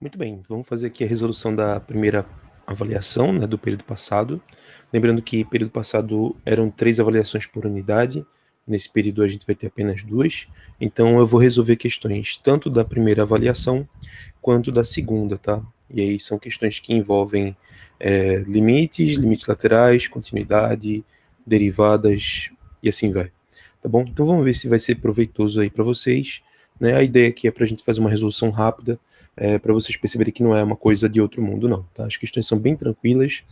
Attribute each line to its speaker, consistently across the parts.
Speaker 1: Muito bem, vamos fazer aqui a resolução da primeira avaliação, né, do período passado. Lembrando que período passado eram 3 avaliações por unidade, nesse período a gente vai ter apenas 2, então eu vou resolver questões tanto da primeira avaliação quanto da segunda, tá? E aí são questões que envolvem limites laterais, continuidade, derivadas e assim vai. Tá bom? Então vamos ver se vai ser proveitoso aí para vocês, né? A ideia aqui é para a gente fazer uma resolução rápida, para vocês perceberem que não é uma coisa de outro mundo, não. Tá? As questões são bem tranquilas,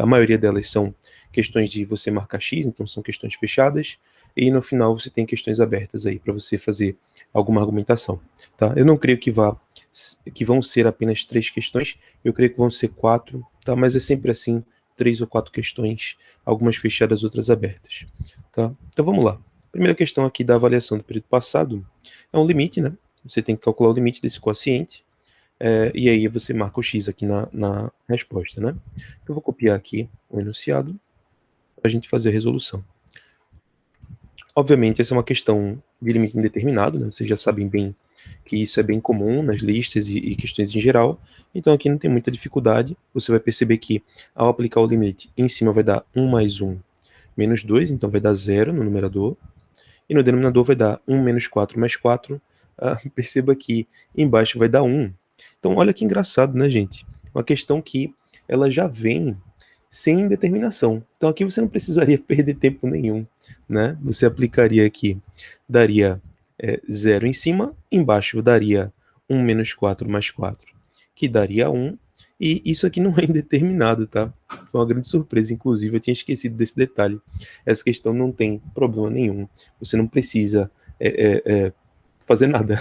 Speaker 1: a maioria delas são questões de você marcar X, então são questões fechadas, e no final você tem questões abertas aí para você fazer alguma argumentação. Tá? Eu não creio que vão ser apenas 3 questões, eu creio que vão ser 4, tá? Mas é sempre assim, 3 ou 4 questões, algumas fechadas, outras abertas. Tá? Então vamos lá. Primeira questão aqui da avaliação do período passado é um limite, né? Você tem que calcular o limite desse quociente, e aí você marca o x aqui na resposta, né? Então, eu vou copiar aqui o enunciado para a gente fazer a resolução. Obviamente, essa é uma questão de limite indeterminado, né? Vocês já sabem bem que isso é bem comum nas listas e questões em geral, então aqui não tem muita dificuldade. Você vai perceber que ao aplicar o limite, em cima vai dar 1 mais 1 menos 2, então vai dar 0 no numerador, e no denominador vai dar 1 menos 4 mais 4. Perceba que embaixo vai dar 1. Então, olha que engraçado, né, gente? Uma questão que ela já vem sem determinação. Então, aqui você não precisaria perder tempo nenhum, né? Você aplicaria aqui, daria 0 em cima, embaixo daria 1 menos 4 mais 4, que daria 1, e isso aqui não é indeterminado, tá? Foi uma grande surpresa, inclusive, eu tinha esquecido desse detalhe. Essa questão não tem problema nenhum, você não precisa fazer nada.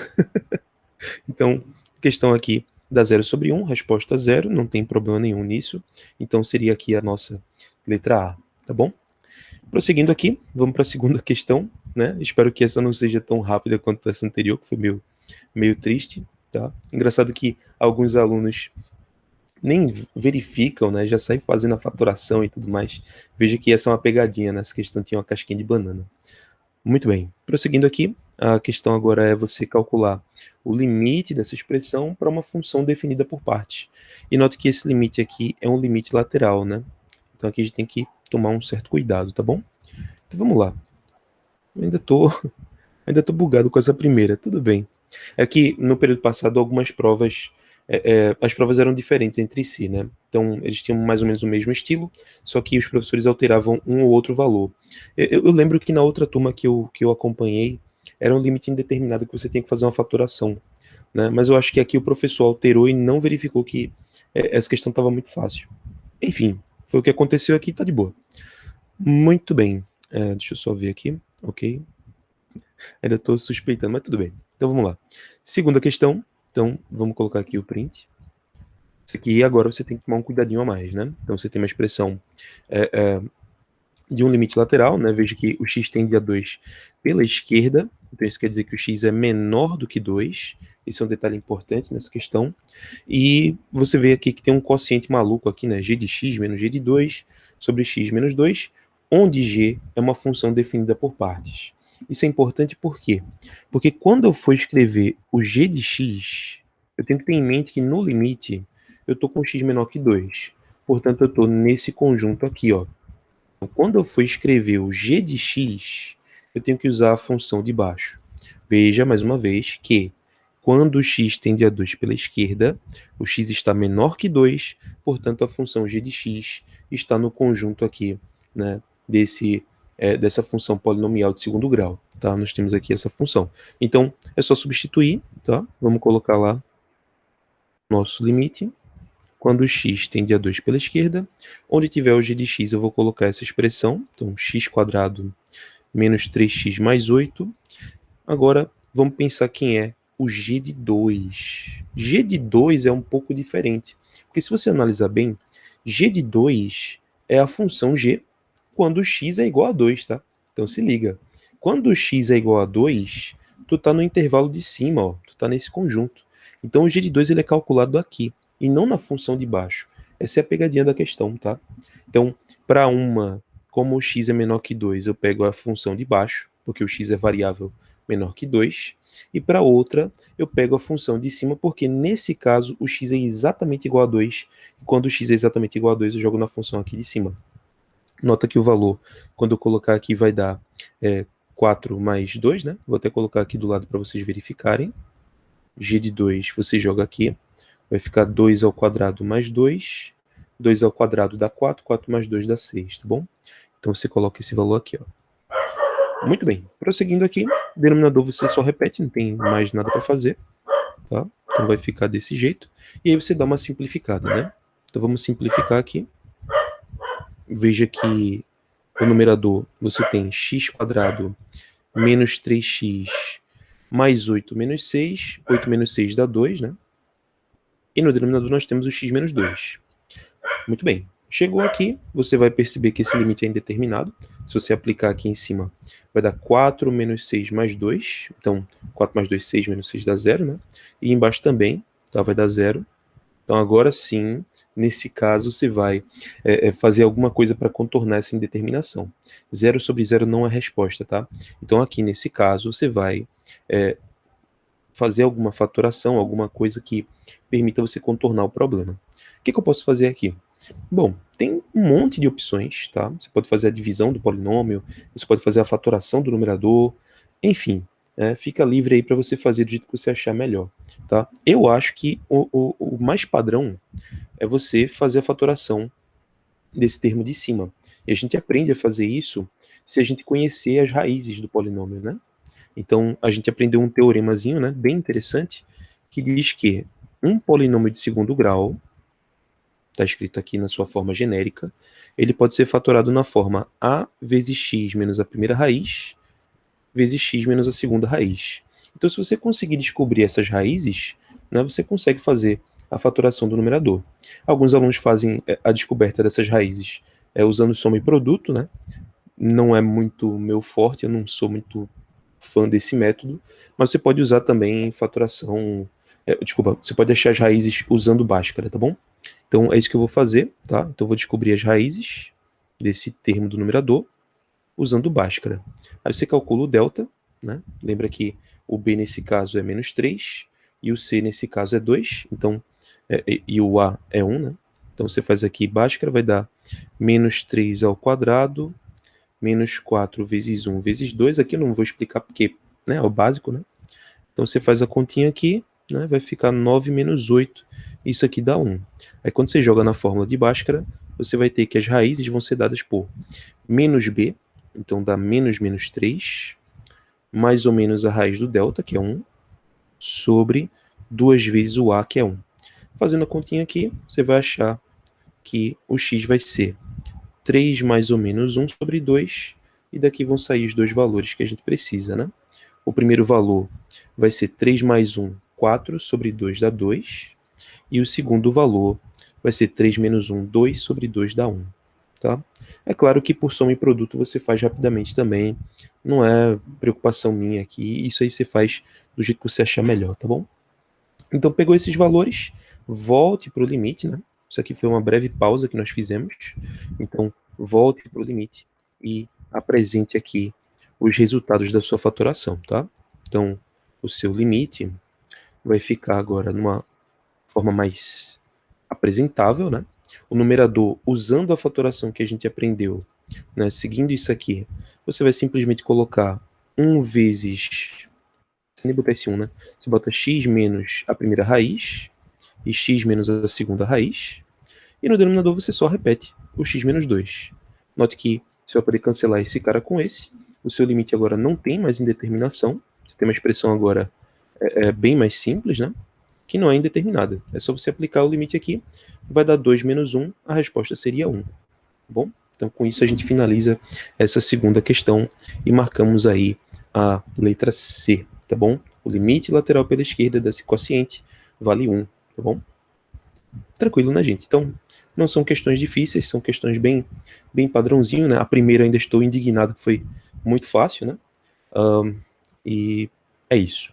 Speaker 1: Então, questão aqui dá 0 sobre 1, resposta 0, não tem problema nenhum nisso. Então, seria aqui a nossa letra A, tá bom? Prosseguindo aqui, vamos para a segunda questão, né? Espero que essa não seja tão rápida quanto essa anterior, que foi meio triste, tá? Engraçado que alguns alunos nem verificam, né? Já saem fazendo a fatoração e tudo mais. Veja que essa é uma pegadinha, né? Essa questão tinha uma casquinha de banana. Muito bem. Prosseguindo aqui, a questão agora é você calcular o limite dessa expressão para uma função definida por partes. E note que esse limite aqui é um limite lateral, né? Então aqui a gente tem que tomar um certo cuidado, tá bom? Então vamos lá. Eu ainda tô bugado com essa primeira, tudo bem. É que no período passado algumas provas, as provas eram diferentes entre si, né? Então eles tinham mais ou menos o mesmo estilo, só que os professores alteravam um ou outro valor. Eu lembro que na outra turma que eu acompanhei, era um limite indeterminado que você tem que fazer uma faturação, né? Mas eu acho que aqui o professor alterou e não verificou que essa questão estava muito fácil. Enfim, foi o que aconteceu aqui, tá de boa. Muito bem. Deixa eu só ver aqui. Ok. Ainda estou suspeitando, mas tudo bem. Então vamos lá. Segunda questão. Então vamos colocar aqui o print. Isso aqui agora você tem que tomar um cuidadinho a mais, né? Então você tem uma expressão de um limite lateral, né? Veja que o x tende a 2 pela esquerda. Então isso quer dizer que o x é menor do que 2. Esse é um detalhe importante nessa questão. E você vê aqui que tem um quociente maluco aqui, né? G de x menos g de 2 sobre x menos 2, onde g é uma função definida por partes. Isso é importante por quê? Porque quando eu for escrever o g de x, eu tenho que ter em mente que no limite eu estou com x menor que 2. Portanto, eu estou nesse conjunto aqui, ó. Então, quando eu for escrever o g de x, eu tenho que usar a função de baixo. Veja, mais uma vez, que quando o x tende a 2 pela esquerda, o x está menor que 2, portanto, a função g de x está no conjunto aqui, né, dessa função polinomial de segundo grau. Tá? Nós temos aqui essa função. Então, é só substituir, tá? Vamos colocar lá nosso limite. Quando o x tende a 2 pela esquerda, onde tiver o g de x, eu vou colocar essa expressão. Então, x² menos 3x mais 8. Agora, vamos pensar quem é o g de 2. G de 2 é um pouco diferente. Porque se você analisar bem, g de 2 é a função g quando x é igual a 2, tá? Então, se liga. Quando x é igual a 2, tu tá no intervalo de cima, ó. Tu tá nesse conjunto. Então, o g de 2 ele é calculado aqui e não na função de baixo. Essa é a pegadinha da questão, tá? Então, para uma, como o x é menor que 2, eu pego a função de baixo, porque o x é variável menor que 2, e para outra eu pego a função de cima, porque nesse caso o x é exatamente igual a 2, e quando o x é exatamente igual a 2 eu jogo na função aqui de cima. Nota que o valor, quando eu colocar aqui, vai dar 4 mais 2, né? Vou até colocar aqui do lado para vocês verificarem. G de 2 você joga aqui, vai ficar 2 ao quadrado mais 2, 2 ao quadrado dá 4, 4 mais 2 dá 6, tá bom? Então você coloca esse valor aqui, ó. Muito bem, prosseguindo aqui, denominador você só repete, não tem mais nada para fazer, tá? Então vai ficar desse jeito, e aí você dá uma simplificada, né? Então vamos simplificar aqui. Veja que o numerador você tem x quadrado menos 3x mais 8 menos 6, 8 menos 6 dá 2, né? E no denominador nós temos o x menos 2. Muito bem. Chegou aqui, você vai perceber que esse limite é indeterminado. Se você aplicar aqui em cima, vai dar 4 menos 6 mais 2. Então, 4 mais 2, 6 menos 6 dá 0, né? E embaixo também, tá? Vai dar 0. Então, agora sim, nesse caso, você vai fazer alguma coisa para contornar essa indeterminação. 0 sobre 0 não é resposta, tá? Então, aqui nesse caso, você vai fazer alguma fatoração, alguma coisa que permita você contornar o problema. O que eu posso fazer aqui? Bom, tem um monte de opções, tá? Você pode fazer a divisão do polinômio, você pode fazer a fatoração do numerador, enfim, fica livre aí para você fazer do jeito que você achar melhor, tá? Eu acho que o mais padrão é você fazer a fatoração desse termo de cima. E a gente aprende a fazer isso se a gente conhecer as raízes do polinômio, né? Então, a gente aprendeu um teoremazinho, né, bem interessante, que diz que um polinômio de segundo grau, está escrito aqui na sua forma genérica, ele pode ser fatorado na forma a vezes x menos a primeira raiz, vezes x menos a segunda raiz. Então, se você conseguir descobrir essas raízes, né, você consegue fazer a fatoração do numerador. Alguns alunos fazem a descoberta dessas raízes usando soma e produto, né? Não é muito meu forte, eu não sou muito fã desse método, mas você pode usar também fatoração, você pode achar as raízes usando Bhaskara, tá bom? Então é isso que eu vou fazer, tá? Então eu vou descobrir as raízes desse termo do numerador usando Bhaskara. Aí você calcula o delta, né? Lembra que o b nesse caso é menos 3 e o c nesse caso é 2, então, e o a é 1, né? Então você faz aqui Bhaskara, vai dar menos 3 ao quadrado, menos 4 vezes 1 vezes 2, aqui eu não vou explicar porque, né, é o básico, né? Então você faz a continha aqui, né, vai ficar 9 menos 8, isso aqui dá 1. Aí quando você joga na fórmula de Bhaskara, você vai ter que as raízes vão ser dadas por menos b, então dá menos menos 3, mais ou menos a raiz do delta, que é 1, sobre 2 vezes o a, que é 1. Fazendo a continha aqui, você vai achar que o x vai ser 3 mais ou menos 1 sobre 2, e daqui vão sair os dois valores que a gente precisa, né? O primeiro valor vai ser 3 mais 1, 4 sobre 2 dá 2, e o segundo valor vai ser 3 menos 1, 2 sobre 2 dá 1, tá? É claro que por soma e produto você faz rapidamente também, não é preocupação minha aqui, isso aí você faz do jeito que você achar melhor, tá bom? Então pegou esses valores, volte para o limite, né? Isso aqui foi uma breve pausa que nós fizemos. Então, volte para o limite e apresente aqui os resultados da sua fatoração, tá? Então, o seu limite vai ficar agora numa forma mais apresentável, né? O numerador, usando a fatoração que a gente aprendeu, né, seguindo isso aqui, você vai simplesmente colocar 1 vezes, sem nem botar esse 1, né? Você bota x menos a primeira raiz e x menos a segunda raiz, e no denominador você só repete o x menos 2. Note que você vai poder cancelar esse cara com esse, o seu limite agora não tem mais indeterminação, você tem uma expressão agora bem mais simples, né? Que não é indeterminada. É só você aplicar o limite aqui, vai dar 2 menos 1, a resposta seria 1. Tá bom? Então com isso a gente finaliza essa segunda questão e marcamos aí a letra C, tá bom? O limite lateral pela esquerda desse quociente vale 1, tá bom? Tranquilo, né, gente? Então, não são questões difíceis, são questões bem padrãozinho, né? A primeira ainda estou indignado que foi muito fácil, né? E é isso.